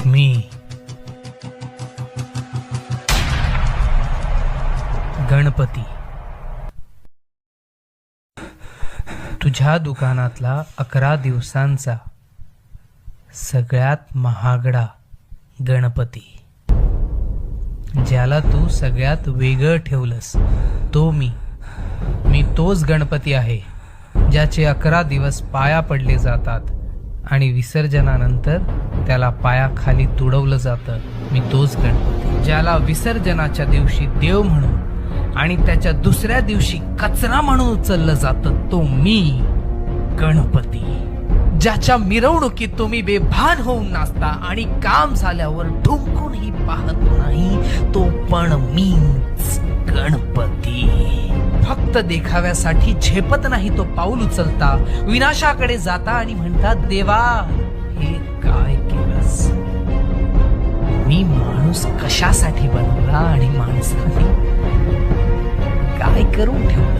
मी गणपती. तुझ्या दुकानातला 11 दिवसांचा सगळ्यात महागडा गणपती, ज्याला तू सगळ्यात वेगळं ठेवलंस, तो मी तोच गणपती आहे ज्याचे 11 दिवस पाया पडले जातात आणि विसर्जनानंतर त्याला पायाखाली तुडवलं जातं. मी तोच गणपती ज्याला विसर्जनाच्या दिवशी देव म्हणून आणि त्याच्या दुसऱ्या दिवशी कचरा म्हणून उचललं जातं. तो मी गणपती, ज्याच्या मिरवणुकीत तुम्ही बेभान होऊन नाचता आणि काम झाल्यावर ढुंकूनही पाहत नाही. तो पण मीच गणपती. फक्त देखाव्यासाठी झेपत नाही तो पाऊल उचलता, विनाशाकडे जाता आणि म्हणतात, देवा हे काय केलंस? मी माणूस कशासाठी बनवला आणि माणसाने काय करून ठेवलं?